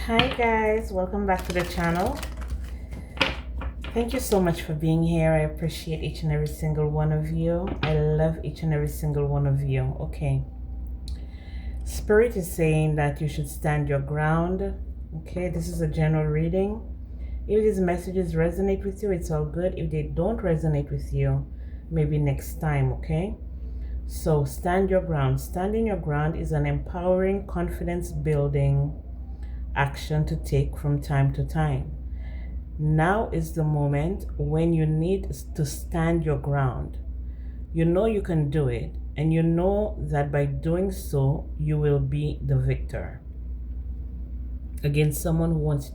Hi guys, welcome back to the channel. Thank you so much for being here. I appreciate each and every single one of you. I love each and every single one of you. Okay. Spirit is saying that you should stand your ground. Okay, this is a general reading. If these messages resonate with you, it's all good. If they don't resonate with you, maybe next time, okay? So stand your ground. Standing your ground is an empowering, confidence building action to take from time to time. Now is the moment when you need to stand your ground. You know you can do it, and you know that by doing so, you will be the victor against someone who wants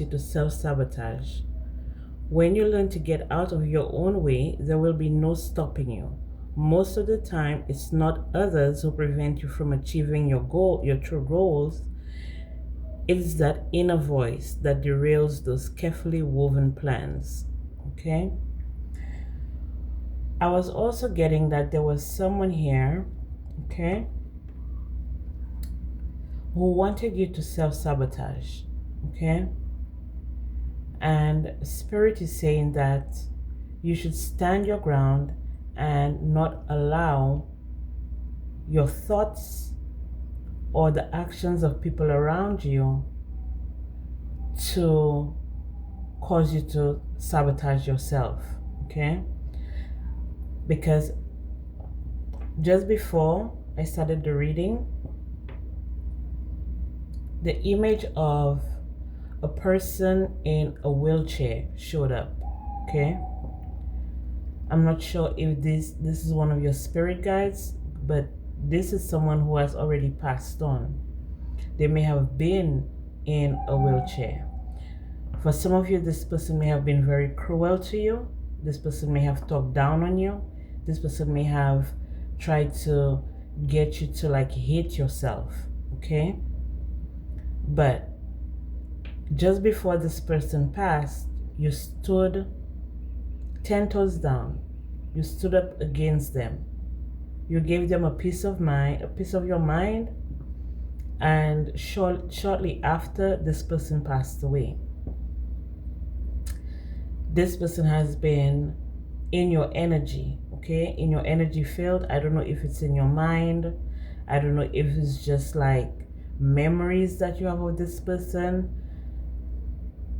you to self-sabotage. When you learn to get out of your own way, there will be no stopping you. Most of the time, it's not others who prevent you from achieving your goal, your true goals. It's that inner voice that derails those carefully woven plans. Okay? I was also getting that there was someone here, okay, who wanted you to self-sabotage, okay? And Spirit is saying that you should stand your ground and not allow your thoughts or the actions of people around you to cause you to sabotage yourself, okay? Because just before I started the reading, the image of a person in a wheelchair showed up, okay? I'm not sure if this is one of your spirit guides, but this is someone who has already passed on. They may have been in a wheelchair. For some of you, this person may have been very cruel to you. This person may have talked down on you. This person may have tried to get you to like hate yourself, okay? But just before this person passed, you stood 10 toes down. You stood up against them. You gave them a piece of your mind, and shortly after, this person passed away. This person has been in your energy, okay? In your energy field. I don't know if it's in your mind. I don't know if it's just like memories that you have of this person.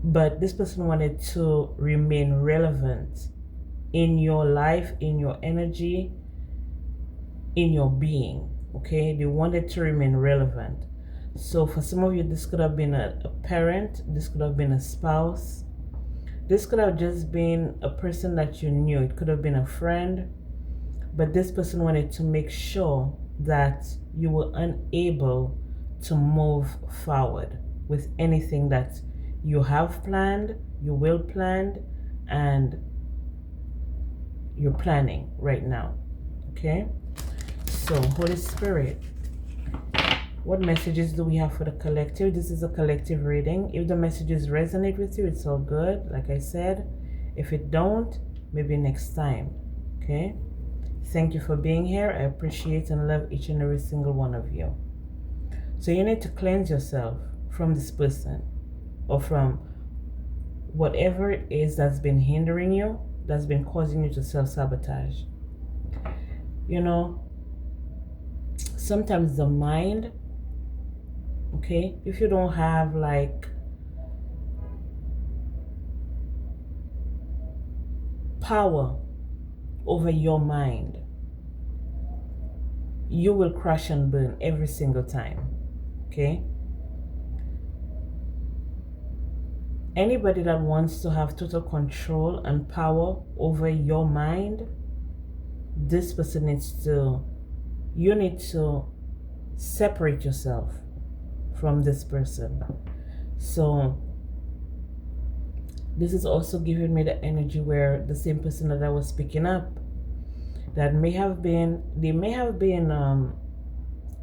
But this person wanted to remain relevant in your life, in your energy, in your being, okay? They wanted to remain relevant. So for some of you, this could have been a parent. This could have been a spouse. This could have just been a person that you knew. It could have been a friend. But this person wanted to make sure that you were unable to move forward with anything that you have planned, you will plan, and you're planning right now. Okay? So, Holy Spirit, what messages do we have for the collective? This is a collective reading. If the messages resonate with you, it's all good, like I said. If it don't, maybe next time. Okay? Thank you for being here. I appreciate and love each and every single one of you. So you need to cleanse yourself from this person or from whatever it is that's been hindering you, that's been causing you to self-sabotage. You know, sometimes the mind, okay, if you don't have like power over your mind, you will crash and burn every single time, okay? Anybody that wants to have total control and power over your mind, this person you need to separate yourself from this person. So this is also giving me the energy where the same person that I was picking up, that they may have been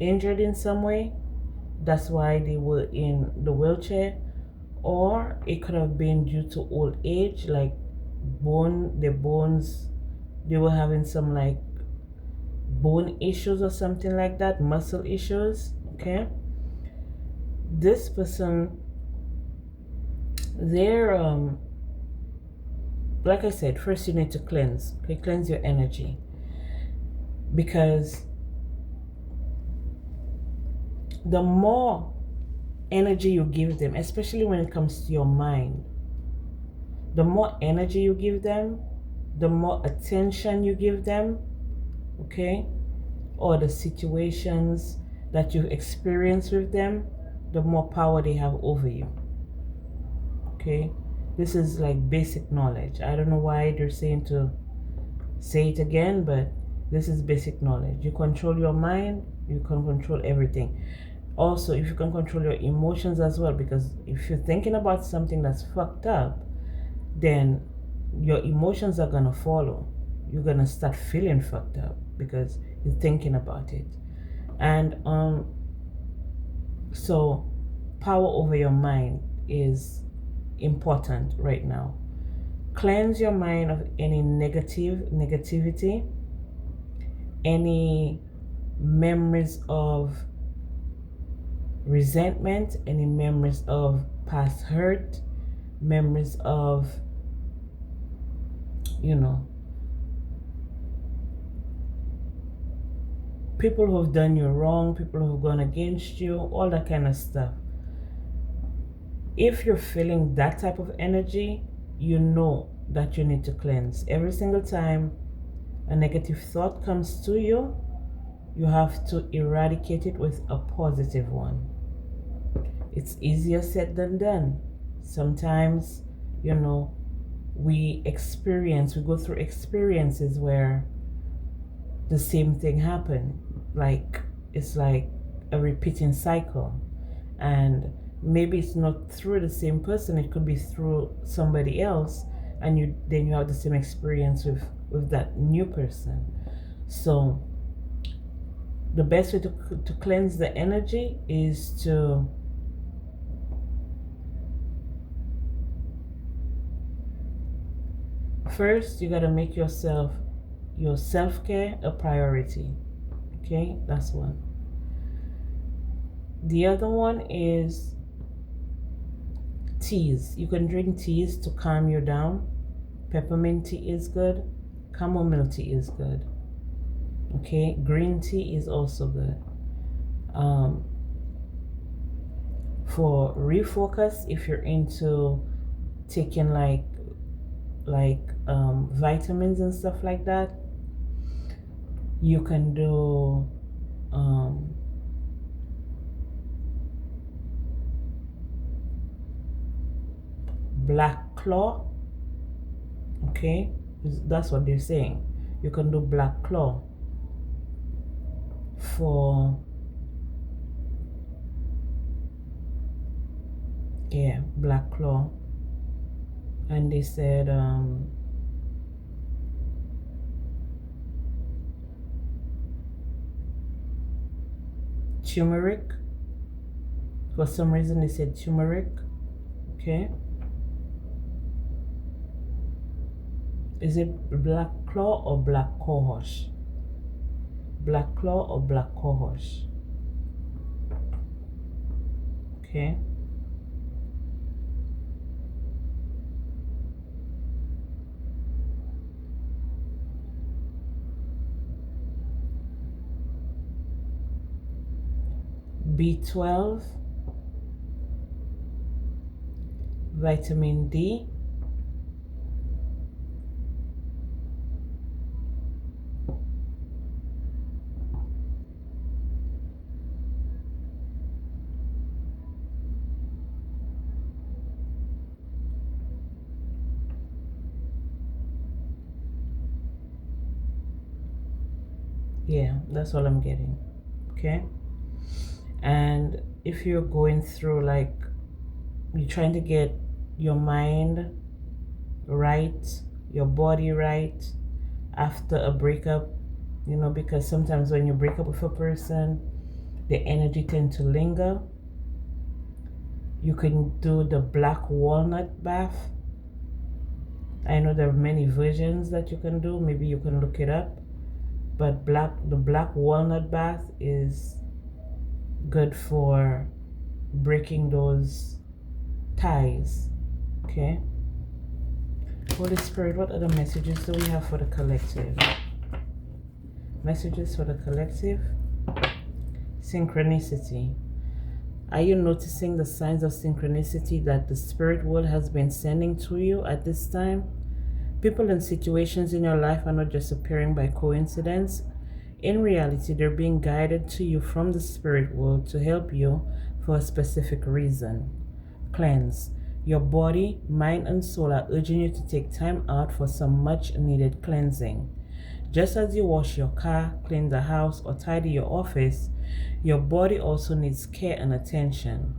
injured in some way. That's why they were in the wheelchair. Or it could have been due to old age, like their bones, they were having some like bone issues or something like that, muscle issues, okay? this person, they're like I said, first you need to cleanse. Okay, cleanse your energy, because the more energy you give them, especially when it comes to your mind, the more energy you give them, the more attention you give them, okay, or the situations that you experience with them, the more power they have over you. Okay, this is like basic knowledge. I don't know why they're saying to say it again, but this is basic knowledge. You control your mind, you can control everything. Also, if you can control your emotions as well, because if you're thinking about something that's fucked up, then your emotions are gonna follow. You're gonna start feeling fucked up because you're thinking about it. And so power over your mind is important right now. Cleanse your mind of any negativity, any memories of resentment, any memories of past hurt, memories of, people who have done you wrong, people who have gone against you, all that kind of stuff. If you're feeling that type of energy, you know that you need to cleanse. Every single time a negative thought comes to you, you have to eradicate it with a positive one. It's easier said than done. Sometimes, we go through experiences where the same thing happened. Like, it's like a repeating cycle. And maybe it's not through the same person, it could be through somebody else, and you have the same experience with that new person. So the best way to cleanse the energy is to first, you got to make your self-care a priority. Okay, that's one. The other one is teas. You can drink teas to calm you down. Peppermint tea is good. Chamomile tea is good. Okay, green tea is also good. For refocus, if you're into taking like vitamins and stuff like that, you can do black claw. Okay, that's what they're saying. You can do black claw for black claw. And they said turmeric. For some reason they said turmeric. Okay, is it black claw or black cohosh? Black claw or black cohosh? Okay, B12, vitamin D, yeah, that's all I'm getting. Okay, and if you're going through, like, you're trying to get your mind right, your body right after a breakup, because sometimes when you break up with a person, the energy tends to linger. You can do the black walnut bath. I know there are many versions that you can do. Maybe you can look it up. But the black walnut bath is good for breaking those ties. Okay. Holy Spirit, what other messages do we have for the collective? Messages for the collective. Synchronicity. Are you noticing the signs of synchronicity that the spirit world has been sending to you at this time? People and situations in your life are not just appearing by coincidence. In reality, they're being guided to you from the spirit world to help you for a specific reason. Cleanse. Your body, mind, and soul are urging you to take time out for some much needed cleansing. Just as you wash your car, clean the house, or tidy your office, your body also needs care and attention.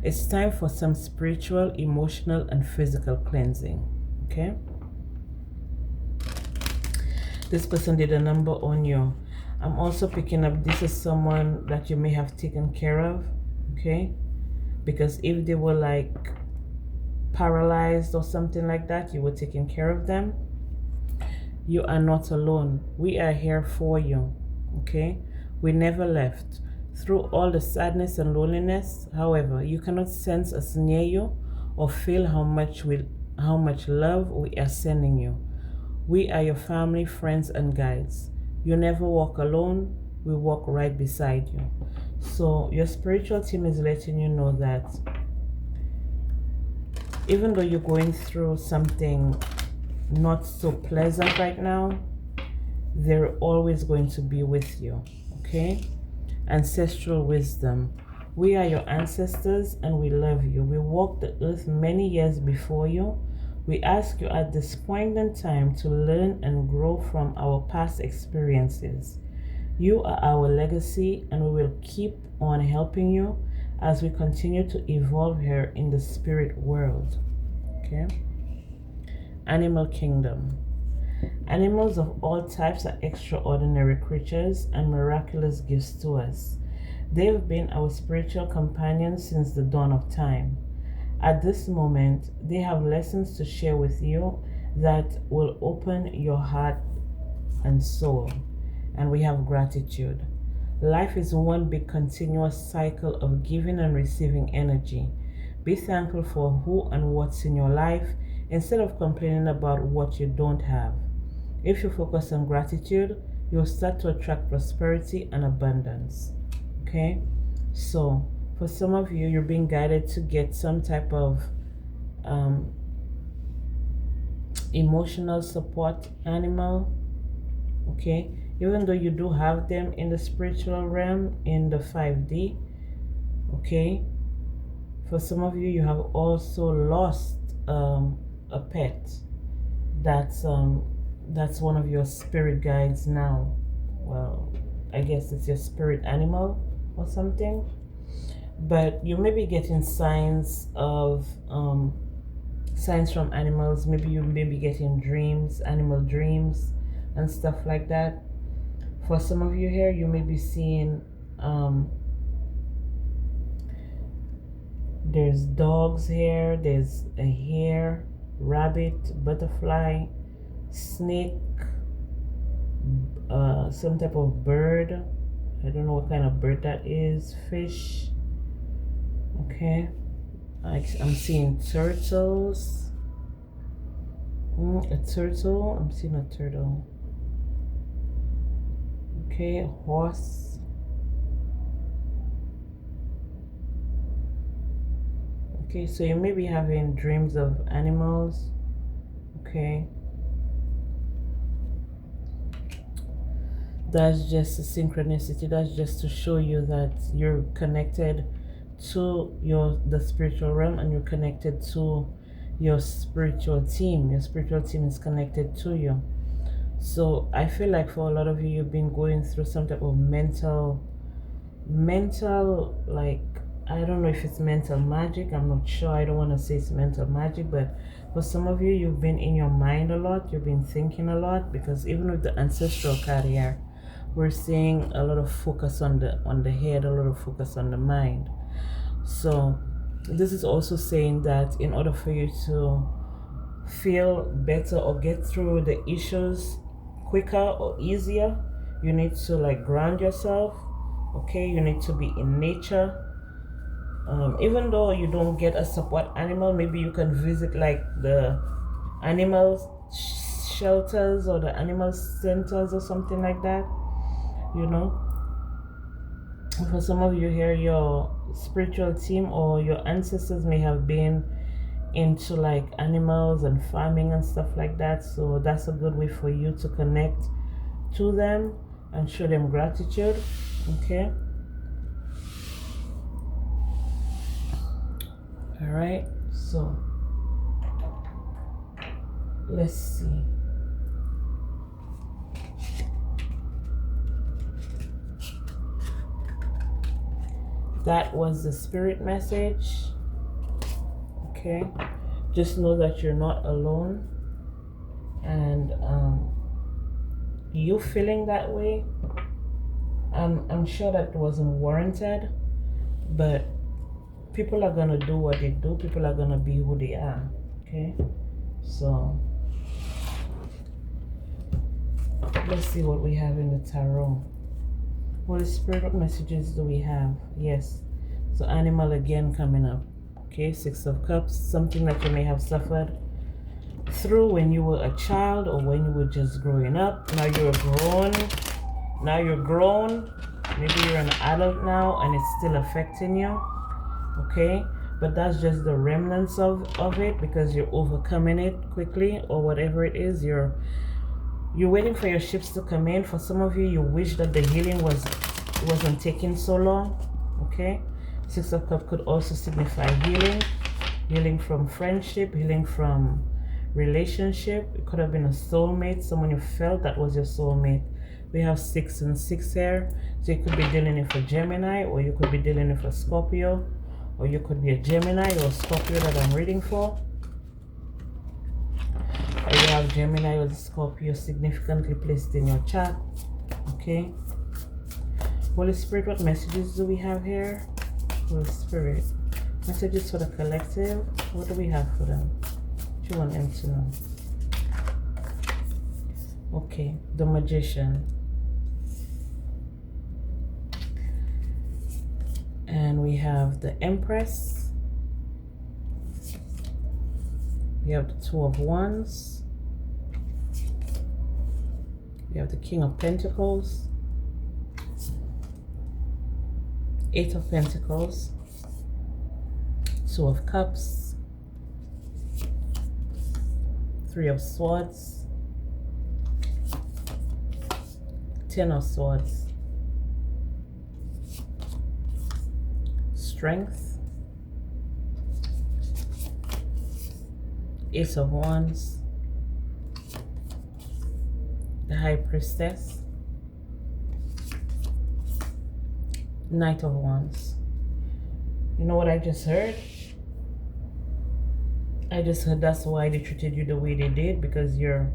It's time for some spiritual, emotional, and physical cleansing. Okay? This person did a number on you. I'm also picking up this is someone that you may have taken care of. Okay? Because if they were like paralyzed or something like that, you were taking care of them. You are not alone. We are here for you. Okay? We never left. Through all the sadness and loneliness, however, you cannot sense us near you or feel how much love we are sending you. We are your family, friends, and guides. You never walk alone. We walk right beside you. So your spiritual team is letting you know that even though you're going through something not so pleasant right now, they're always going to be with you. Okay? Ancestral wisdom. We are your ancestors and we love you. We walked the earth many years before you. We ask you at this point in time to learn and grow from our past experiences. You are our legacy and we will keep on helping you as we continue to evolve here in the spirit world. Okay? Animal kingdom. Animals of all types are extraordinary creatures and miraculous gifts to us. They have been our spiritual companions since the dawn of time. At this moment, they have lessons to share with you that will open your heart and soul. And we have gratitude. Life is one big continuous cycle of giving and receiving energy. Be thankful for who and what's in your life instead of complaining about what you don't have. If you focus on gratitude, you'll start to attract prosperity and abundance. Okay? So, for some of you, you're being guided to get some type of emotional support animal. Okay? Even though you do have them in the spiritual realm, in the 5D. Okay? For some of you, you have also lost a pet. That's one of your spirit guides now. Well, I guess it's your spirit animal or something. But you may be getting signs of signs from animals. Maybe you may be getting dreams, animal dreams, and stuff like that. For some of you here, you may be seeing there's dogs here, there's a hare, rabbit, butterfly, snake, some type of bird. I don't know what kind of bird that is. Fish. Okay. I'm seeing turtles. A turtle. I'm seeing a turtle. Okay, a horse. Okay, so you may be having dreams of animals. Okay. That's just a synchronicity. That's just to show you that you're connected to the spiritual realm and you're connected to your spiritual team. Your spiritual team is connected to you. So I feel like for a lot of you, you've been going through some type of mental, like, I don't know if it's mental magic. I'm not sure. I don't want to say it's mental magic, but for some of you, you've been in your mind a lot. You've been thinking a lot, because even with the ancestral card here, we're seeing a lot of focus on the head, a lot of focus on the mind. So this is also saying that in order for you to feel better or get through the issues quicker or easier, you need to like ground yourself. Okay, you need to be in nature. Even though you don't get a support animal, maybe you can visit like the animal shelters or the animal centers or something like that, you know. For some of you here, your spiritual team or your ancestors may have been into like animals and farming and stuff like that, so that's a good way for you to connect to them and show them gratitude. Okay, all right, so let's see. That was the spirit message. Okay, just know that you're not alone, and you feeling that way, I'm sure that wasn't warranted, but people are gonna do what they do. People are gonna be who they are. Okay, so let's see what we have in the tarot. Holy Spirit, what messages do we have? Yes, so animal again coming up. Okay, Six of Cups, something that you may have suffered through when you were a child or when you were just growing up. Now you're grown. Now you're grown. Maybe you're an adult now and it's still affecting you. Okay, but that's just the remnants of it, because you're overcoming it quickly, or whatever it is. You're waiting for your ships to come in. For some of you, you wish that the healing wasn't taking so long. Okay, Six of Cups could also signify healing from friendship, healing from relationship. It could have been a soulmate, someone you felt that was your soulmate. We have 6 and 6 here, so you could be dealing with a Gemini, or you could be dealing with a Scorpio, or you could be a Gemini or a Scorpio that I'm reading for. Or you have Gemini or Scorpio significantly placed in your chart. Okay, Holy Spirit, what messages do we have here? Holy Spirit, messages for the collective. What do we have for them? What do you want them to know? Okay, the Magician. And we have the Empress. We have the Two of Wands. We have the King of Pentacles. 8 of Pentacles. 2 of Cups. 3 of Swords. 10 of Swords. Strength. Ace of Wands. The High Priestess. Knight of Wands. You know what I just heard? I just heard that's why they treated you the way they did, because you're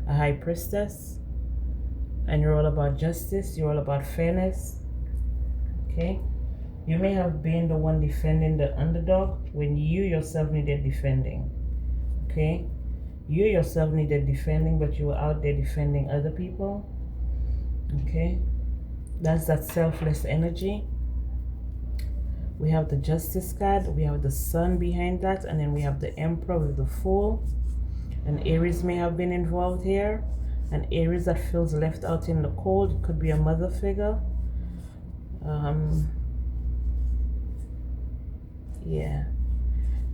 a High Priestess and you're all about justice, you're all about fairness. Okay? You may have been the one defending the underdog when you yourself needed defending. Okay? You yourself needed defending, but you were out there defending other people. Okay? That's that selfless energy. We have the Justice card. We have the Sun behind that. And then we have the Emperor with the Fool. And Aries may have been involved here. An Aries that feels left out in the cold. It could be a mother figure. Yeah,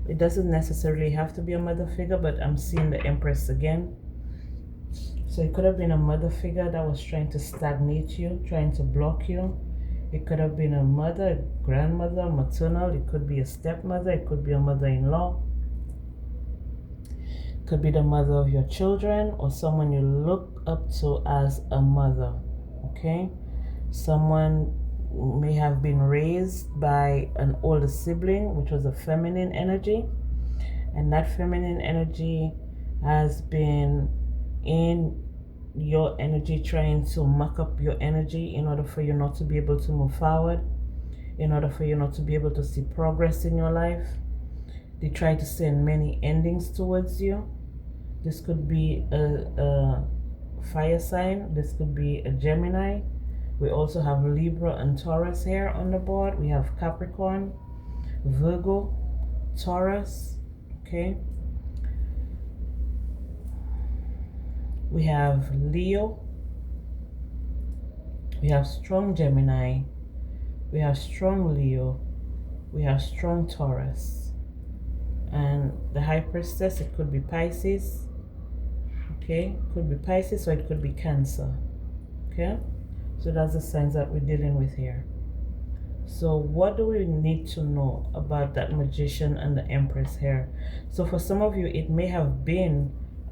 it doesn't necessarily have to be a mother figure, but I'm seeing the Empress again. So it could have been a mother figure that was trying to stagnate you, trying to block you. It could have been a mother, a grandmother, maternal. It could be a stepmother. It could be a mother-in-law. It could be the mother of your children, or someone you look up to as a mother. Okay, someone may have been raised by an older sibling, which was a feminine energy, and that feminine energy has been in your energy, trying to muck up your energy in order for you not to be able to move forward, in order for you not to be able to see progress in your life. They try to send many endings towards you. This could be a fire sign. This could be a Gemini. We also have Libra and Taurus here on the board. We have Capricorn. Virgo, Taurus, okay? We have Leo, we have strong Gemini, we have strong Leo, we have strong Taurus. And the High Priestess, it could be Pisces, okay? Could be Pisces or it could be Cancer, okay? So that's the signs that we're dealing with here. So what do we need to know about that Magician and the Empress here? So for some of you, it may have been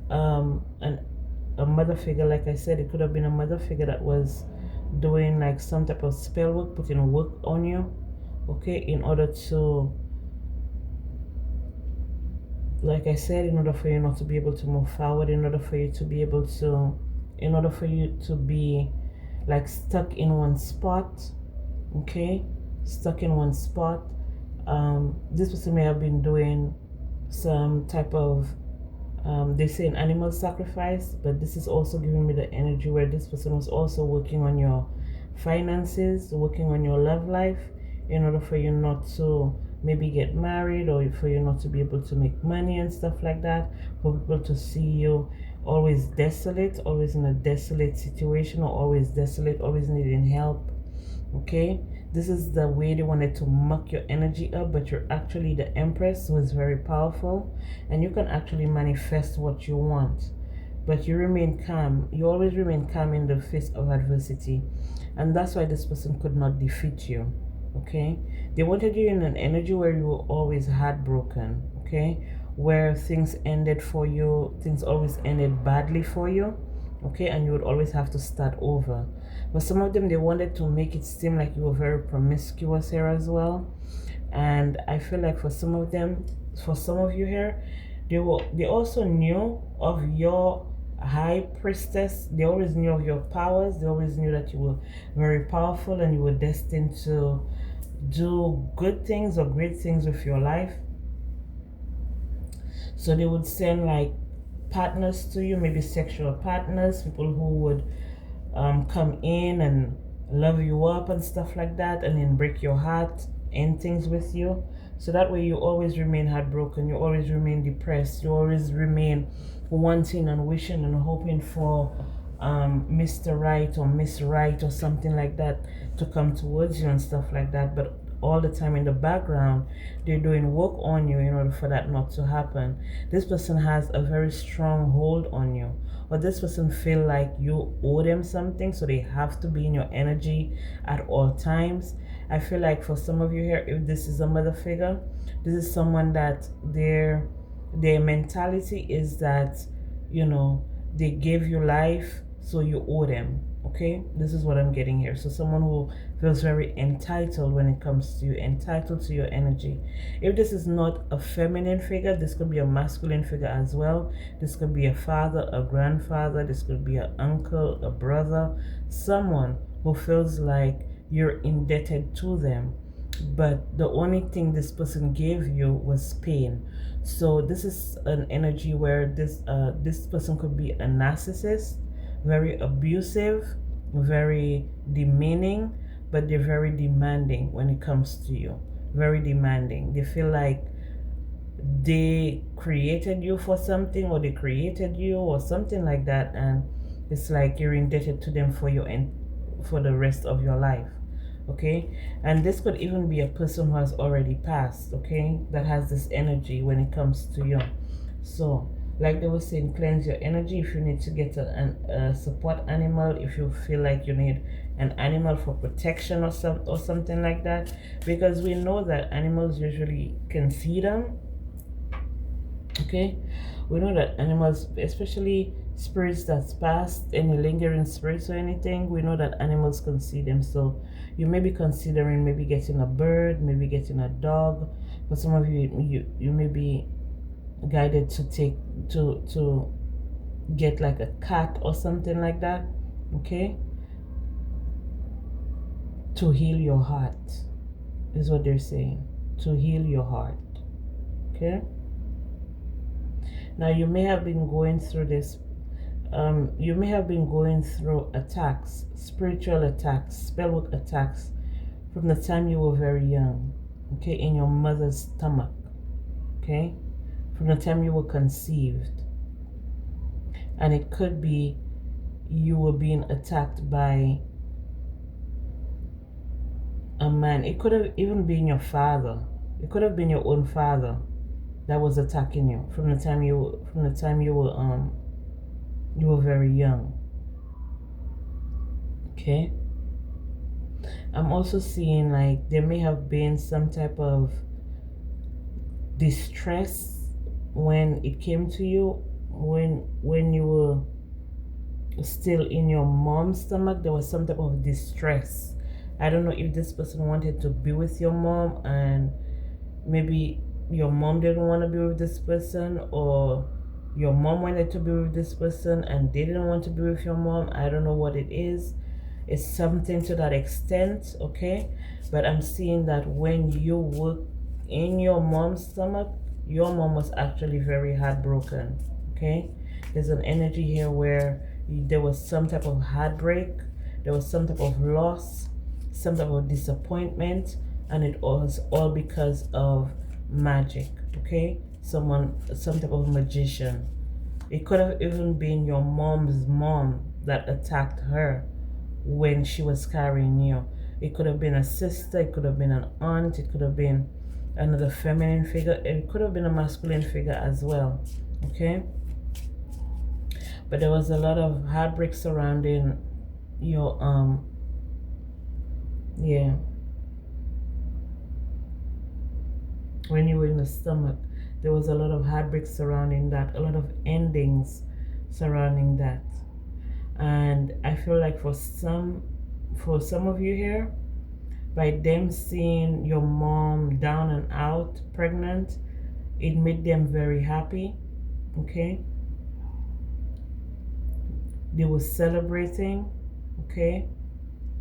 a mother figure. Like I said, it could have been a mother figure that was doing like some type of spell work, putting work on you, okay, in order to, like I said, in order for you not to be able to move forward, in order for you to be able to, in order for you to be like stuck in one spot, okay, stuck in one spot. This person may have been doing some type of they say an animal sacrifice, but this is also giving me the energy where this person was also working on your finances, working on your love life, in order for you not to maybe get married, or for you not to be able to make money and stuff like that, for people to see you always desolate, always in a desolate situation, or always desolate, always needing help, okay? This is the way they wanted to muck your energy up, but you're actually the Empress, who is very powerful, and you can actually manifest what you want. But you remain calm. You always remain calm in the face of adversity, and that's why this person could not defeat you, okay? They wanted you in an energy where you were always heartbroken, okay? Where things ended for you, things always ended badly for you, okay? And you would always have to start over. But some of them, they wanted to make it seem like you were very promiscuous here as well. And I feel like for some of them, for some of you here, they also knew of your High Priestess. They always knew of your powers. They always knew that you were very powerful and you were destined to do good things or great things with your life. So they would send like partners to you, maybe sexual partners, people who would come in and love you up and stuff like that, and then break your heart, end things with you. So that way you always remain heartbroken, you always remain depressed, you always remain wanting and wishing and hoping for Mr. Right or Miss Right or something like that to come towards you and stuff like that. But all the time in the background, they're doing work on you in order for that not to happen. This person has a very strong hold on you, or this person feel like you owe them something, so they have to be in your energy at all times. I feel like for some of you here, if this is a mother figure, this is someone that their mentality is that, you know, they gave you life, so you owe them, okay? This is what I'm getting here. So someone who feels very entitled when it comes to you, entitled to your energy. If this is not a feminine figure, this could be a masculine figure as well. This could be a father, a grandfather, this could be an uncle, a brother, someone who feels like you're indebted to them, but the only thing this person gave you was pain. So this is an energy where this person could be a narcissist, very abusive, very demeaning, but they're very demanding when it comes to you. Very demanding. They feel like they created you for something, or they created you or something like that, and it's like you're indebted to them for your for the rest of your life, okay? And this could even be a person who has already passed, okay, that has this energy when it comes to you. So like they were saying, cleanse your energy. If you need to get a support animal, if you feel like you need an animal for protection or something like that, because we know that animals usually can see them, okay? We know that animals, especially spirits that's passed, any lingering spirits or anything, we know that animals can see them. So you may be considering maybe getting a bird, maybe getting a dog. For some of you, you may be guided to to get like a cat or something like that, okay, to heal your heart, is what they're saying, to heal your heart, okay? Now you may have been going through this, you may have been going through attacks, spiritual attacks, spellwork attacks, from the time you were very young, okay, in your mother's stomach, okay, from the time you were conceived. And it could be you were being attacked by a man. It could have even been your father. It could have been your own father that was attacking you from the time you were very young. Okay? I'm also seeing like there may have been some type of distress when it came to you when you were still in your mom's stomach. There was some type of distress. I don't know if this person wanted to be with your mom and maybe your mom didn't want to be with this person, or your mom wanted to be with this person and they didn't want to be with your mom. I don't know what it is. It's something to that extent, okay? But I'm seeing that when you were in your mom's stomach, your mom was actually very heartbroken, okay? There's an energy here where there was some type of heartbreak, there was some type of loss, some type of disappointment, and it was all because of magic, okay? Some type of magician. It could have even been your mom's mom that attacked her when she was carrying you. It could have been a sister, it could have been an aunt, it could have been another feminine figure, it could have been a masculine figure as well, okay? But there was a lot of heartbreak surrounding your yeah, when you were in the stomach. There was a lot of heartbreak surrounding that, a lot of endings surrounding that. And I feel like for some of you here, by them seeing your mom down and out pregnant, it made them very happy, okay? They were celebrating, okay?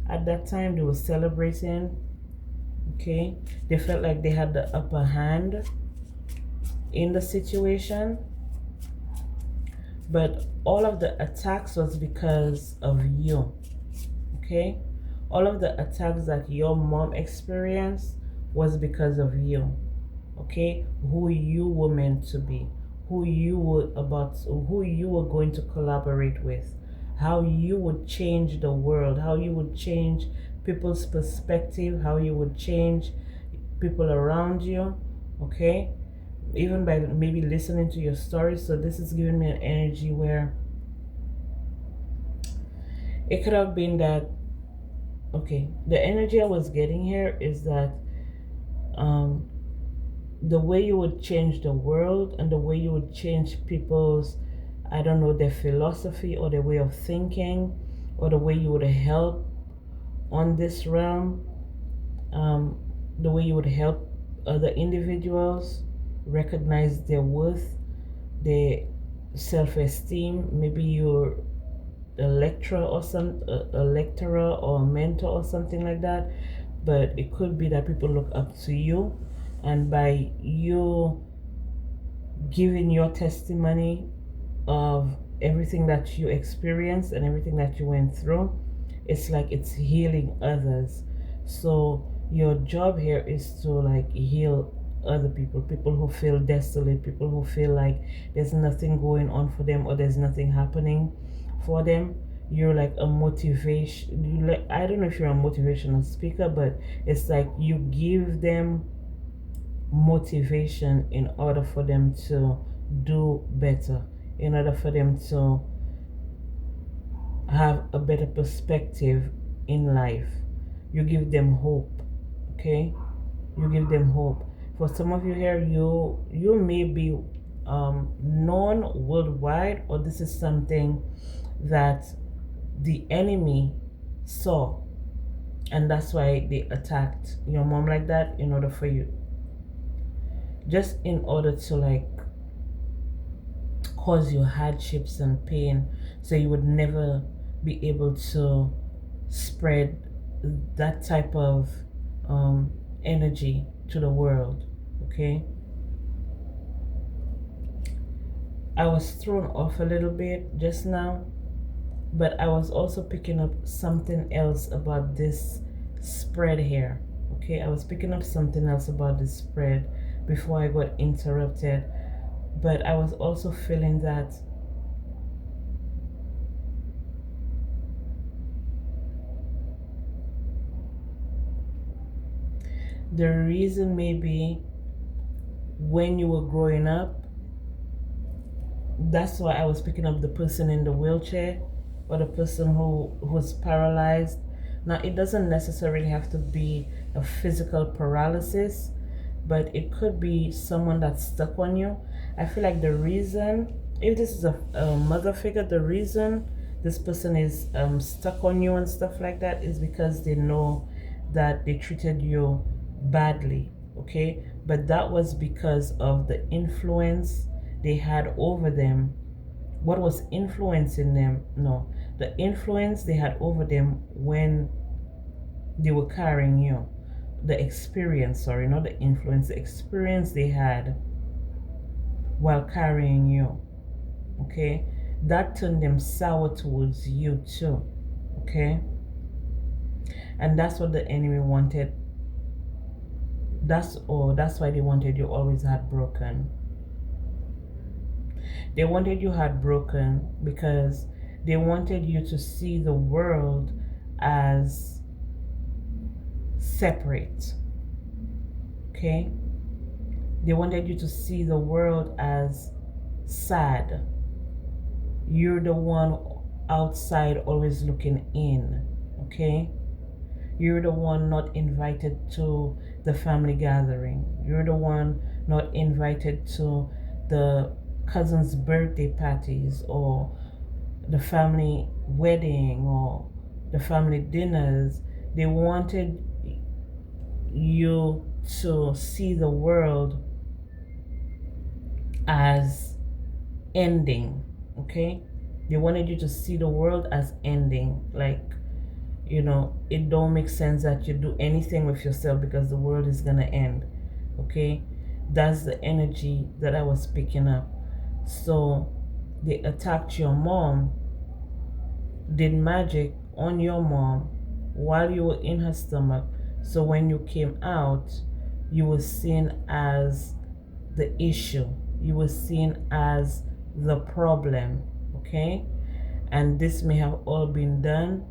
At that time they were celebrating, okay? They felt like they had the upper hand in the situation. But all of the attacks was because of you, okay? All of the attacks that your mom experienced was because of you, okay? Who you were meant to be, who you were going to collaborate with, how you would change the world, how you would change people's perspective, how you would change people around you, okay? Even by maybe listening to your story. So this is giving me an energy where it could have been that, okay, the energy I was getting here is that the way you would change the world and the way you would change people's, I don't know, their philosophy or their way of thinking, or the way you would help on this realm, the way you would help other individuals recognize their worth, their self-esteem. Maybe you're a lecturer or a lecturer or a mentor or something like that, but it could be that people look up to you, and by you giving your testimony of everything that you experienced and everything that you went through, it's like it's healing others. So your job here is to like heal other people who feel desolate, people who feel like there's nothing going on for them or there's nothing happening for them. You're like a motivation, you like, I don't know if you're a motivational speaker, but it's like you give them motivation in order for them to do better, in order for them to have a better perspective in life. You give them hope, okay? You give them hope. For some of you here, you may be known worldwide, or this is something that the enemy saw, and that's why they attacked your mom like that, in order for you, just in order to like cause you hardships and pain, so you would never be able to spread that type of energy to the world, okay? I was thrown off a little bit just now, but I was also picking up something else about this spread here, Okay, I was picking up something else about this spread before I got interrupted, but I was also feeling that the reason maybe when you were growing up, that's why I was picking up the person in the wheelchair or the person who's paralyzed. Now, it doesn't necessarily have to be a physical paralysis, but it could be someone that's stuck on you. I feel like the reason, if this is a mother figure, the reason this person is stuck on you and stuff like that is because they know that they treated you badly, okay? But that was because of the influence they had over them. What was influencing them? No, the influence they had over them when they were carrying you. The experience, sorry, not the influence, the experience they had while carrying you. Okay? That turned them sour towards you too. Okay? And that's what the enemy wanted. That's why they wanted you always heartbroken. They wanted you heartbroken because they wanted you to see the world as separate. Okay? They wanted you to see the world as sad. You're the one outside always looking in. Okay? You're the one not invited to the family gathering. You're the one not invited to the cousin's birthday parties or the family wedding or the family dinners. They wanted you to see the world as ending, okay? They wanted you to see the world as ending. Like, it don't make sense that you do anything with yourself because the world is gonna end, okay? That's the energy that I was picking up. So they attacked your mom, did magic on your mom while you were in her stomach. So when you came out, you were seen as the issue. You were seen as the problem, okay? And this may have all been done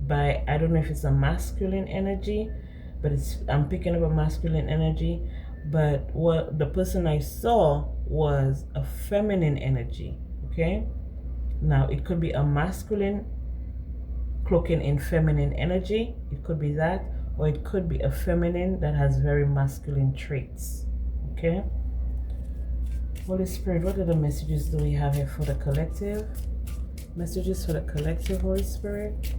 by, I don't know if it's a masculine energy, but I'm picking up a masculine energy. But what the person I saw was a feminine energy, okay? Now, it could be a masculine cloaking in feminine energy. It could be that, or it could be a feminine that has very masculine traits, okay? Holy Spirit, what other messages do we have here for the collective? Messages for the collective, Holy Spirit.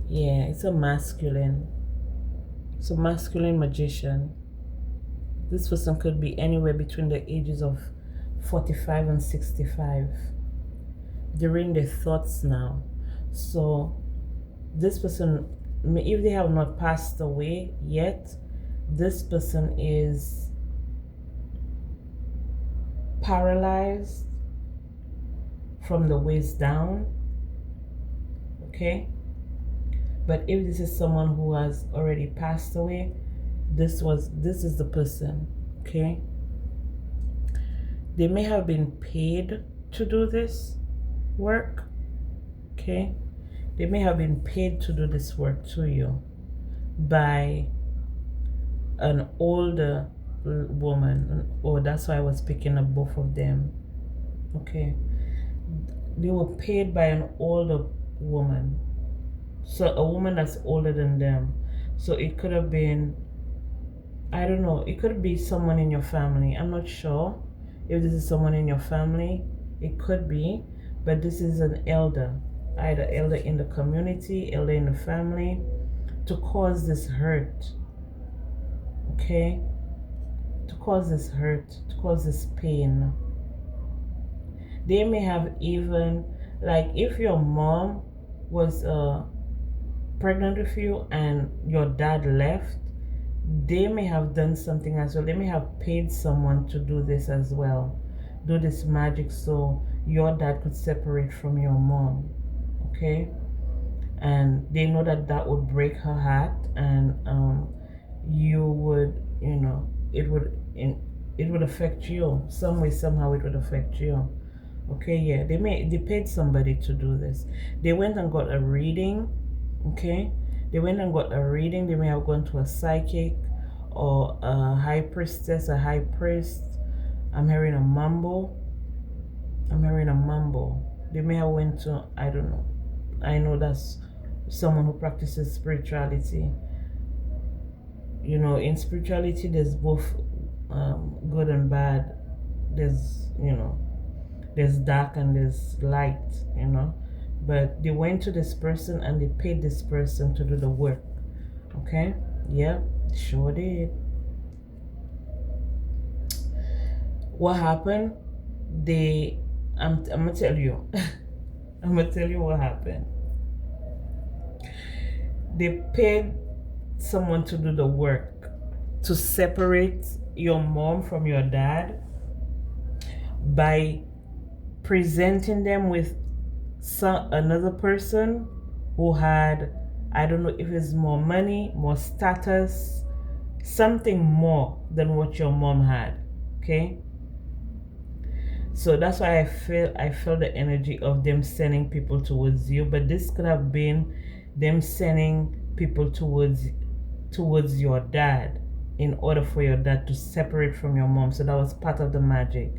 Yeah, it's a masculine. It's a masculine magician. This person could be anywhere between the ages of 45 and 65. They're in their thoughts now. So this person, if they have not passed away yet, this person is paralyzed from the waist down, okay? But if this is someone who has already passed away, this is the person, okay? They may have been paid to do this work, okay? They may have been paid to do this work to you by an older woman, or that's why I was picking up both of them, okay? They were paid by an older woman, so a woman that's older than them. So it could have been, I don't know, it could be someone in your family. I'm not sure if this is someone in your family. It could be, but this is an elder, either elder in the community, elder in the family, to cause this hurt, okay? To cause this hurt, to cause this pain. They may have even, like, if your mom was pregnant with you and your dad left, they may have done something as well. They may have paid someone to do this as well, do this magic, so your dad could separate from your mom, okay? And they know that that would break her heart, and you would, it would affect you some way, somehow. It would affect you, okay? Yeah, they paid somebody to do this. They went and got a reading, okay? They went and got a reading. They may have gone to a psychic or a high priestess, a high priest. I'm hearing a mumble. They may have went to, I don't know. I know that's someone who practices spirituality. In spirituality, there's both good and bad. There's dark and there's light. But they went to this person and they paid this person to do the work. Okay? Yep, sure did. What happened? I'm gonna tell you. I'm gonna tell you what happened. They paid someone to do the work to separate your mom from your dad by presenting them with another person who had, I don't know if it's more money, more status, something more than what your mom had. Okay? So that's why I feel the energy of them sending people towards you, but this could have been them sending people towards your dad in order for your dad to separate from your mom. So that was part of the magic.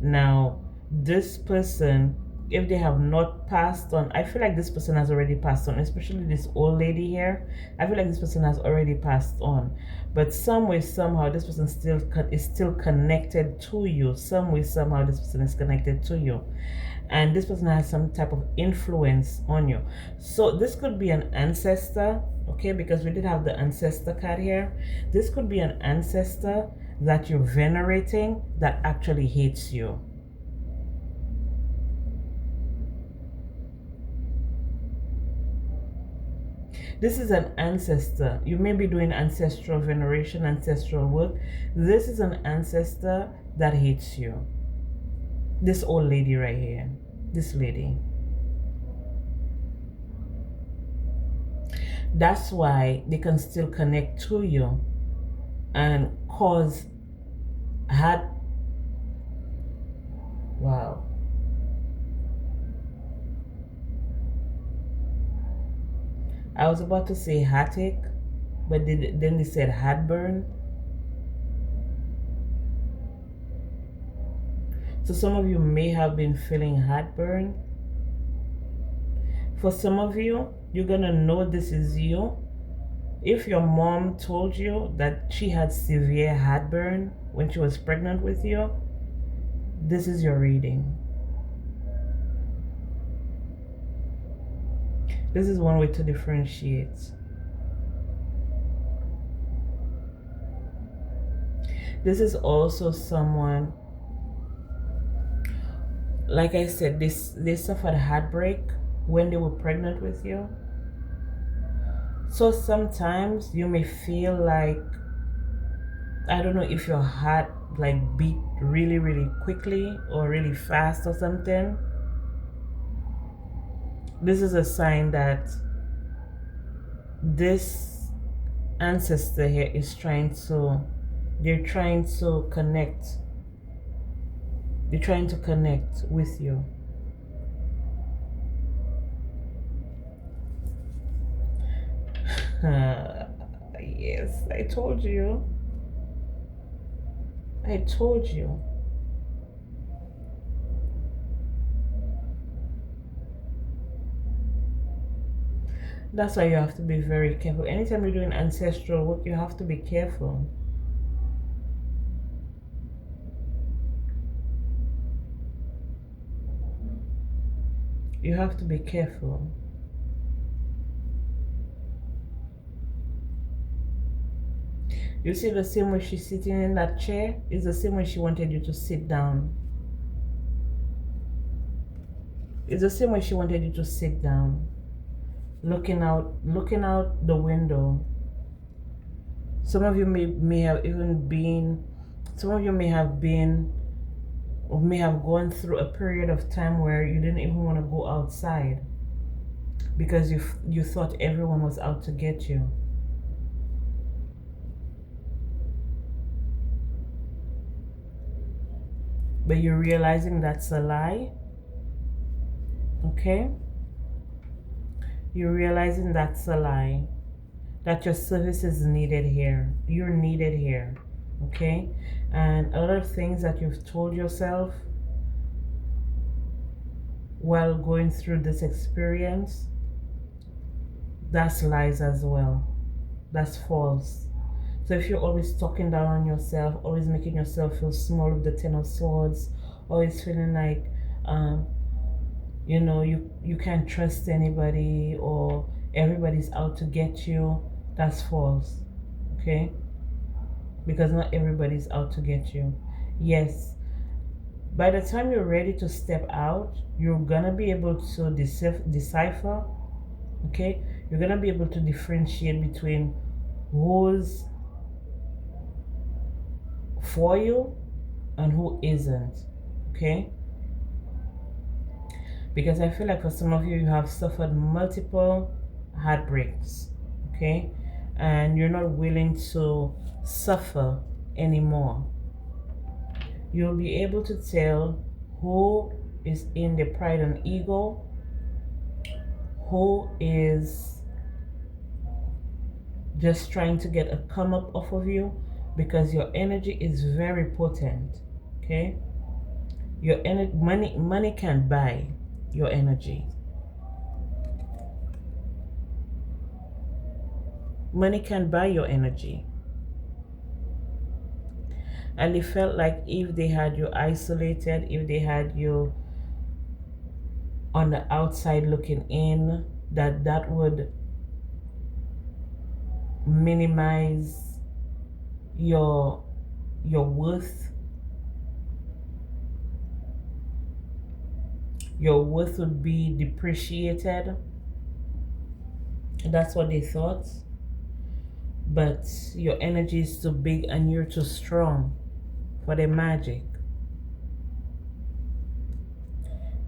Now, this person, if they have not passed on, I feel like this person has already passed on, especially this old lady here. I feel like this person has already passed on. But some way, somehow, this person is still connected to you. Some way, somehow, this person is connected to you. And this person has some type of influence on you. So this could be an ancestor, okay? Because we did have the ancestor card here. This could be an ancestor that you're venerating that actually hates you. This is an ancestor. You may be doing ancestral veneration, ancestral work. This is an ancestor that hates you. This old lady right here. This lady. That's why they can still connect to you and cause wow. I was about to say heartache, but then they said heartburn. So some of you may have been feeling heartburn. For some of you, you're gonna know this is you if your mom told you that she had severe heartburn when she was pregnant with you. This is your reading. This is one way to differentiate. This is also someone, like I said, they suffered heartbreak when they were pregnant with you. So sometimes you may feel like, I don't know if your heart like beat really, really quickly or really fast or something. This is a sign that this ancestor here is they're trying to connect. They're trying to connect with you. Yes, I told you. I told you. That's why you have to be very careful. Anytime you're doing ancestral work, you have to be careful. You have to be careful. You see, the same way she's sitting in that chair is the same way she wanted you to sit down. It's the same way she wanted you to sit down, looking out the window. Some of you may have even been, some of you may have been or may have gone through a period of time where you didn't even want to go outside because you thought everyone was out to get you. But you're realizing that's a lie. Okay? You're realizing that's a lie. That your service is needed here. You're needed here. Okay? And other things that you've told yourself while going through this experience, that's lies as well. That's false. So if you're always talking down on yourself, always making yourself feel small with the Ten of Swords, always feeling like you can't trust anybody or everybody's out to get you, that's false. Okay? Because not everybody's out to get you. Yes, by the time you're ready to step out, you're gonna be able to decipher. Okay? You're gonna be able to differentiate between who's for you and who isn't. Okay? Because I feel like for some of you, you have suffered multiple heartbreaks. Okay? And you're not willing to suffer anymore. You'll be able to tell who is in the pride and ego, who is just trying to get a come up off of you, because your energy is very potent. Okay? Your money can't buy your energy. Money can't buy your energy. And it felt like if they had you isolated, if they had you on the outside looking in, that would minimize your worth. Your worth would be depreciated. That's what they thought. But your energy is too big and you're too strong for the magic.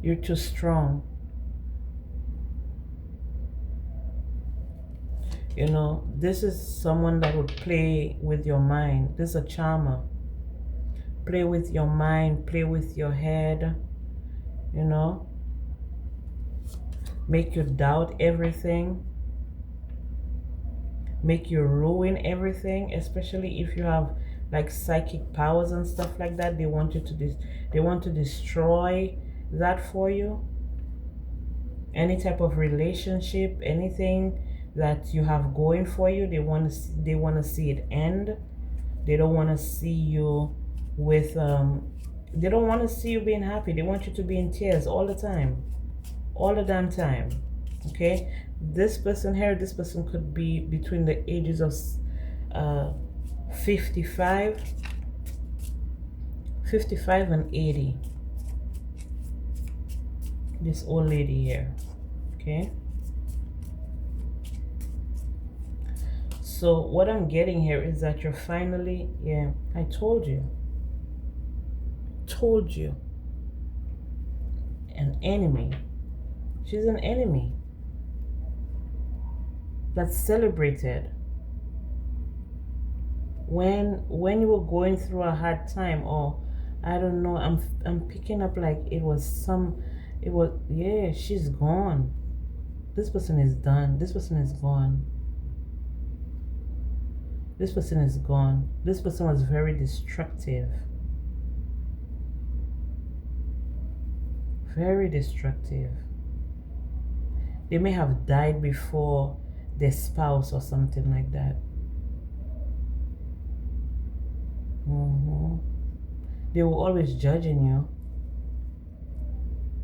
You're too strong. You know, this is someone that would play with your mind. This is a charmer. Play with your mind, play with your head, you know. Make you doubt everything. Make you ruin everything, especially if you have like psychic powers and stuff like that. They want you to they want to destroy that for you. Any type of relationship, anything that you have going for you, they want to see it end. They don't want to see you with they don't want to see you being happy. They want you to be in tears all the time, all the damn time. Okay? This person here, this person could be between the ages of 55 and 80. This old lady here. Okay? So what I'm getting here is that you're finally, yeah, I told you, an enemy. She's an enemy that's celebrated. When you were going through a hard time, or I don't know, I'm picking up like yeah, she's gone. This person is done. This person is gone. This person is gone. This person was very destructive. Very destructive. They may have died before their spouse or something like that. They were always judging you.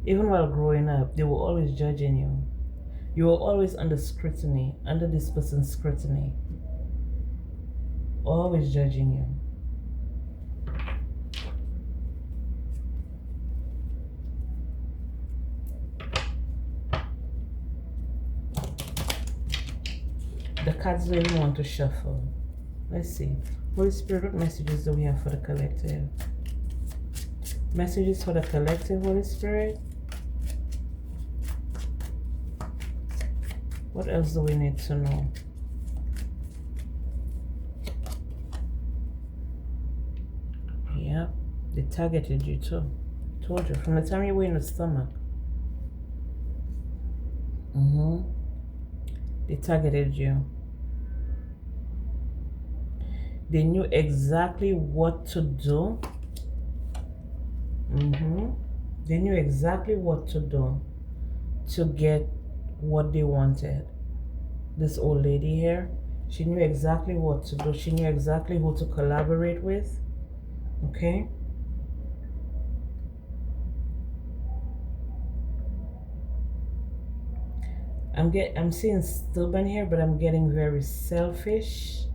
Even while growing up, they were always judging you. You were always under scrutiny, under this person's scrutiny. Always judging you. The cards don't even want to shuffle. Let's see. Holy Spirit, what messages do we have for the collective? Messages for the collective, Holy Spirit. What else do we need to know? Yeah, they targeted you too. Told you from the time you were in the stomach. They targeted you. They knew exactly what to do. They knew exactly what to do to get what they wanted. This old lady here, she knew exactly what to do. She knew exactly who to collaborate with. Okay? I'm seeing stubborn here, but I'm getting very selfish.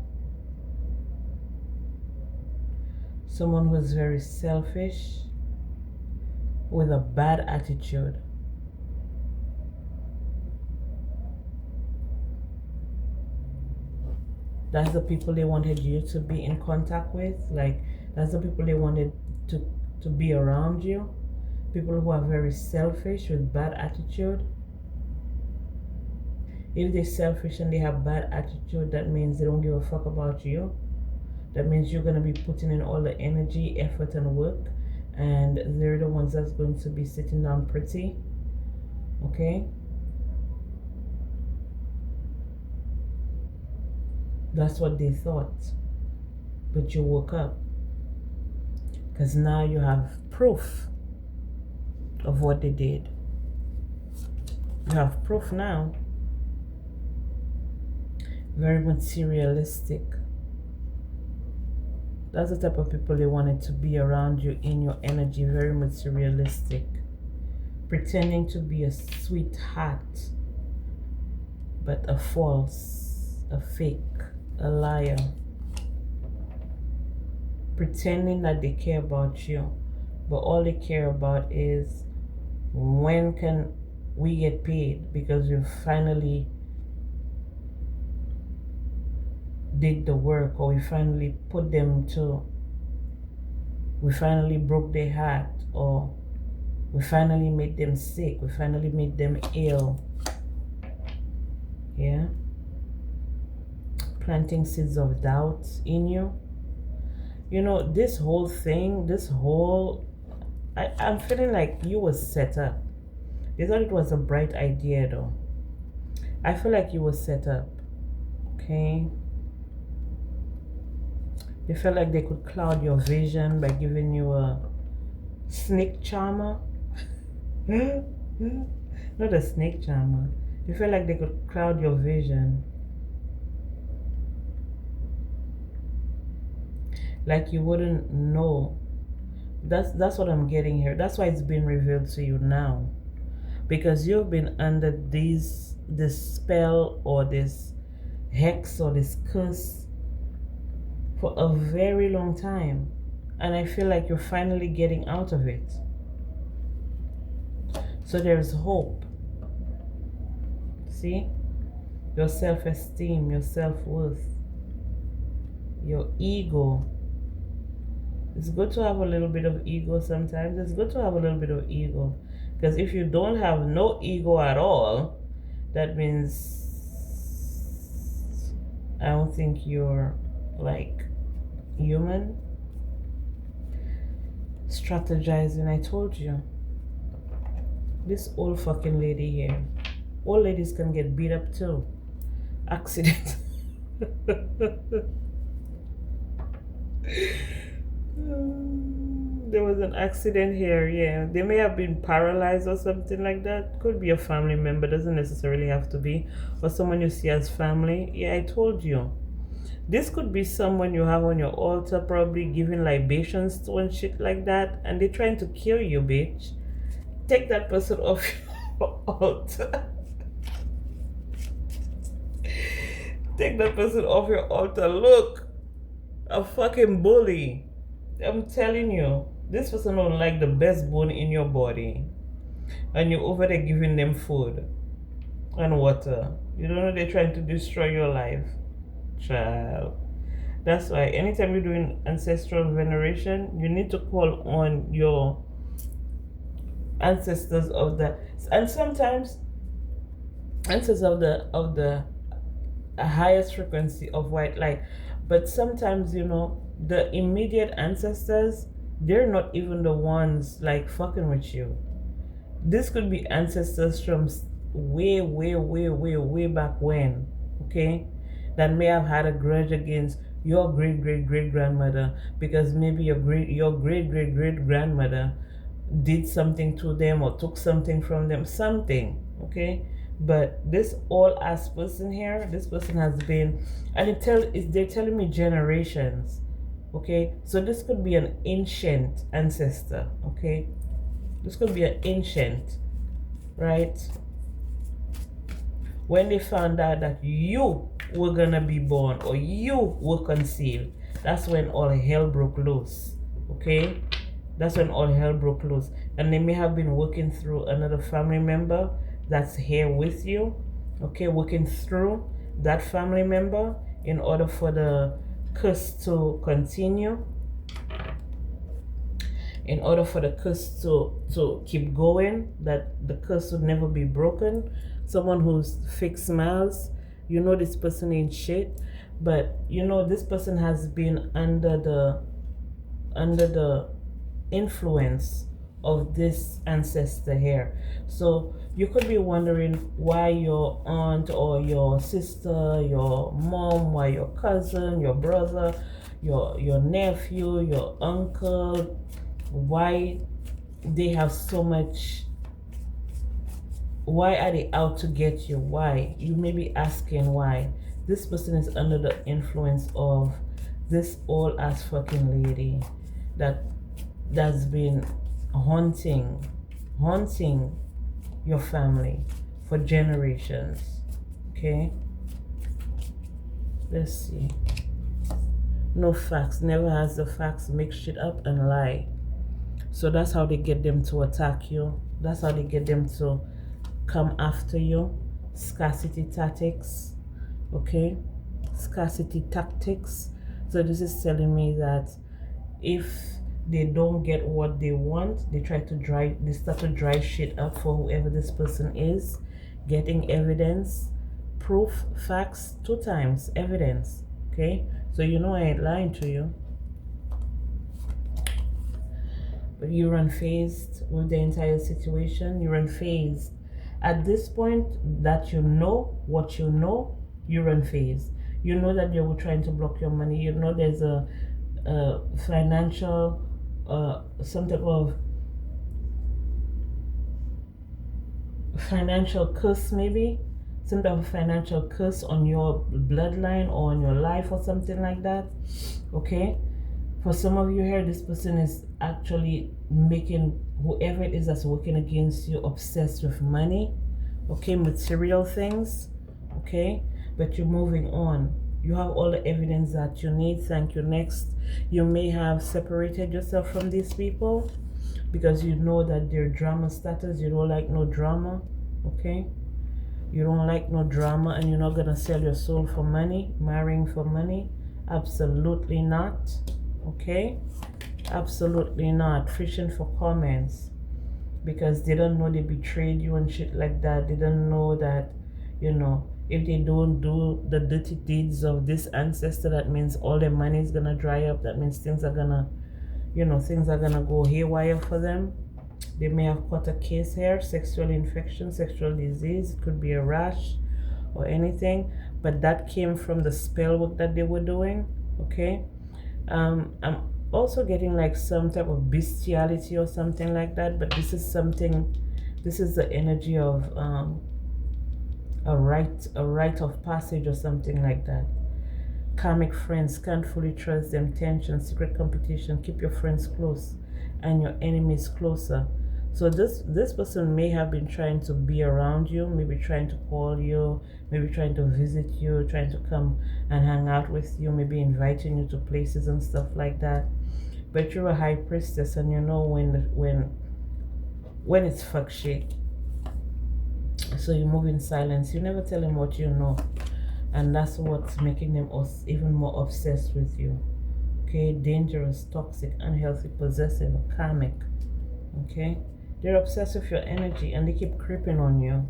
Someone who is very selfish with a bad attitude. That's the people they wanted you to be in contact with. Like, that's the people they wanted to be around you. People who are very selfish with bad attitude. If they're selfish and they have bad attitude, that means they don't give a fuck about you. That means you're going to be putting in all the energy, effort, and work. And they're the ones that's going to be sitting down pretty. Okay? That's what they thought. But you woke up. Because now you have proof of what they did. You have proof now. Very materialistic. That's the type of people they wanted to be around you in your energy. Very materialistic. Pretending to be a sweetheart, but a false, a fake, a liar. Pretending that they care about you, but all they care about is when can we get paid, because we finally did the work, or we finally put them to, we finally broke their heart, or we finally made them sick, we finally made them ill. Yeah? Planting seeds of doubt in you. You know, this whole thing, I'm feeling like you were set up. They thought it was a bright idea though. I feel like you were set up. Okay? They felt like they could cloud your vision by giving you a snake charmer. Not a snake charmer. They felt like they could cloud your vision. Like you wouldn't know. That's what I'm getting here. That's why it's been revealed to you now. Because you've been under this spell or this hex or this curse for a very long time. And I feel like you're finally getting out of it. So there's hope. See? Your self-esteem, your self-worth, your ego. It's good to have a little bit of ego sometimes. It's good to have a little bit of ego. Because if you don't have no ego at all, that means I don't think you're like human. Strategizing, I told you. This old fucking lady here. Old ladies can get beat up too. Accident. There was an accident here, yeah. They may have been paralyzed or something like that. Could be a family member, doesn't necessarily have to be. Or someone you see as family. Yeah, I told you. This could be someone you have on your altar, probably giving libations to and shit like that. And they're trying to kill you, bitch. Take that person off your altar. Take that person off your altar. Look, a fucking bully. I'm telling you, this person don't like the best bone in your body. And you're over there giving them food and water. You don't know they're trying to destroy your life. Child. That's why anytime you're doing ancestral veneration, you need to call on your ancestors of the, and sometimes ancestors of the highest frequency of white light. But sometimes, the immediate ancestors, they're not even the ones like fucking with you. This could be ancestors from way, way, way, way, way back when, okay? That may have had a grudge against your great great great grandmother, because maybe your great great great grandmother did something to them or took something from them, something, okay? But this all as person here, this person has been, and they're telling me generations, okay? So this could be an ancient ancestor, okay? This could be an ancient, right? When they found out that you were gonna be born or you were conceived, that's when all hell broke loose, okay? That's when all hell broke loose. And they may have been working through another family member that's here with you, okay? Working through that family member in order for the curse to continue, in order for the curse to keep going, that the curse would never be broken. Someone who's fake smiles, this person ain't shit, but this person has been under the influence of this ancestor here. So you could be wondering why your aunt or your sister, your mom, why your cousin, your brother, your nephew, your uncle, why they have so much, why are they out to get you? Why? You may be asking why. This person is under the influence of this old ass fucking lady that's been haunting your family for generations, okay? Let's see. No facts, never has the facts, make shit up and lie. So that's how they get them to attack you. That's how they get them to come after you. Scarcity tactics, okay? Scarcity tactics. So this is telling me that if they don't get what they want, they start to dry shit up for whoever this person is, getting evidence, proof, facts, 2 times evidence, okay? So I ain't lying to you. But you're unfazed with the entire situation. You're unfazed. At this point that you know what you know, you're unfazed. You know that they were trying to block your money. You know there's a financial, some type of financial curse, maybe. Some type of financial curse on your bloodline or on your life or something like that, okay? For some of you here, this person is actually making whoever it is that's working against you obsessed with money, okay, material things, okay? But you're moving on. You have all the evidence that you need. Thank you. Next, you may have separated yourself from these people because you know that their drama status, you don't like no drama, okay? You don't like no drama, and you're not gonna sell your soul for money, marrying for money. Absolutely not. Okay, absolutely not. Fishing for comments because they don't know they betrayed you and shit like that. They don't know that, if they don't do the dirty deeds of this ancestor, that means all their money is gonna dry up. That means things are gonna go haywire for them. They may have caught a case here, sexual infection, sexual disease. It could be a rash or anything, but that came from the spell work that they were doing, okay? I'm also getting like some type of bestiality or something like that, but this is the energy of a rite of passage or something like that. Karmic friends, can't fully trust them, tension, secret competition, keep your friends close and your enemies closer. So this person may have been trying to be around you, maybe trying to call you, maybe trying to visit you, trying to come and hang out with you, maybe inviting you to places and stuff like that. But you're a high priestess, and you know when it's fuck shit. So you move in silence. You never tell them what you know, and that's what's making them even more obsessed with you. Okay, dangerous, toxic, unhealthy, possessive, karmic. Okay, They're obsessed with your energy and they keep creeping on you.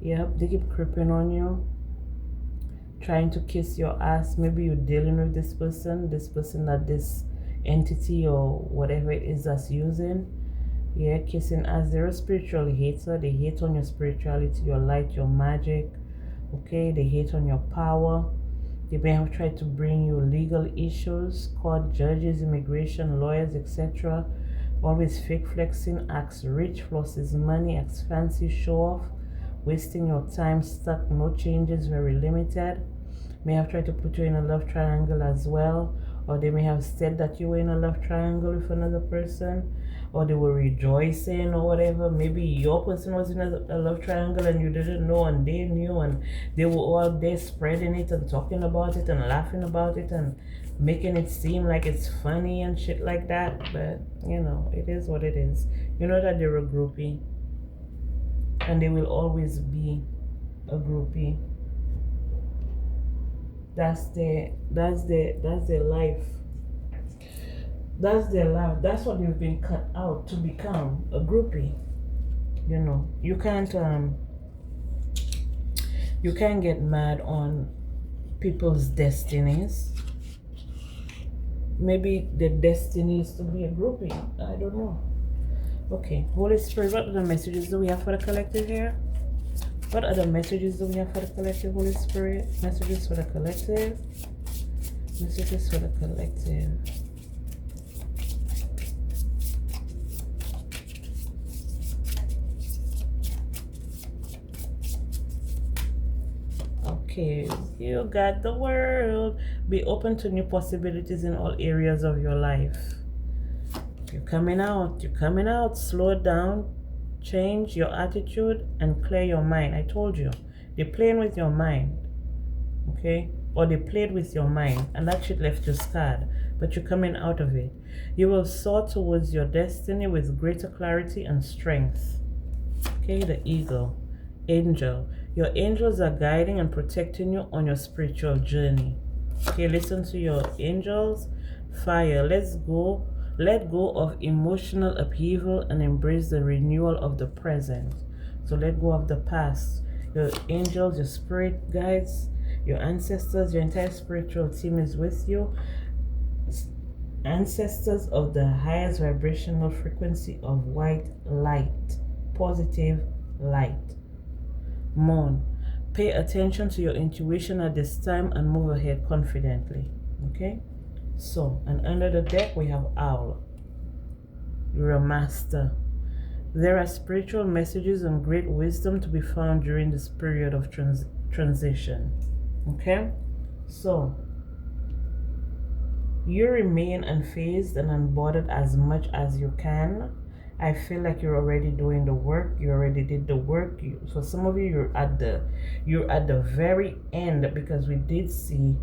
Yep, they keep creeping on you, trying to kiss your ass. Maybe you're dealing with this person that this entity or whatever it is that's using. Yeah, kissing ass. They're a spiritual hater. They hate on your spirituality, your light, your magic. Okay, they hate on your power. They may have tried to bring you legal issues, court judges, immigration lawyers, etc. Always fake flexing, acts rich, flosses money, acts fancy, show off, wasting your time, stuck, no changes, very limited. May have tried to put you in a love triangle as well, or they may have said that you were in a love triangle with another person, or they were rejoicing or whatever. Maybe your person was in a love triangle and you didn't know and they knew, and they were all there spreading it and talking about it and laughing about it and making it seem like it's funny and shit like that. But you know, it is what it is. You know that they're a groupie and they will always be a groupie. That's their life. That's their life. That's what they've been cut out to become, a groupie. You know, you can't get mad on people's destinies. Maybe the destiny is to be a groupie. I don't know. Okay, Holy Spirit, what other messages do we have for the collective here? What other messages do we have for the collective, Holy Spirit? Messages for the collective. Messages for the collective. Okay, you got the world. Be open to new possibilities in all areas of your life. You're coming out. You're coming out. Slow it down. Change your attitude and clear your mind. I told you. They're playing with your mind. Okay? Or they played with your mind and that shit left you scarred. But you're coming out of it. You will soar towards your destiny with greater clarity and strength. Okay? The eagle. Angel. Your angels are guiding and protecting you on your spiritual journey. Okay, listen to your angels. Fire. Let go of emotional upheaval and embrace the renewal of the present. So let go of the past. Your angels, your spirit guides, your ancestors, your entire spiritual team is with you. Ancestors of the highest vibrational frequency of white light, positive light. Moon. Pay attention to your intuition at this time and move ahead confidently. Okay? So, and under the deck we have Owl. You're a master. There are spiritual messages and great wisdom to be found during this period of transition. Okay? So, you remain unfazed and unbothered as much as you can. I feel like you're already doing the work. You already did the work. For some of you, you're at the very end, because we did see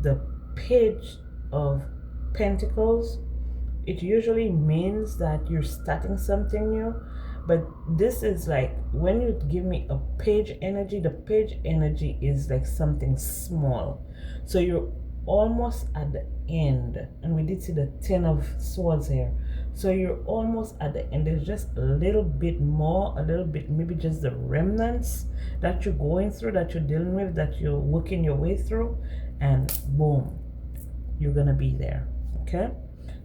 the Page of Pentacles. It usually means that you're starting something new, but this is like, when you give me a page energy, the page energy is like something small. So you're almost at the end, and we did see the 10 of Swords here. So you're almost at the end. There's just a little bit more, a little bit, maybe just the remnants that you're going through, that you're dealing with, that you're working your way through, and boom, you're gonna be there. Okay?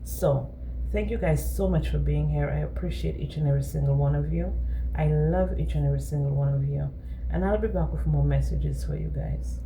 So thank you guys so much for being here. I appreciate each and every single one of you. I love each and every single one of you. And I'll be back with more messages for you guys.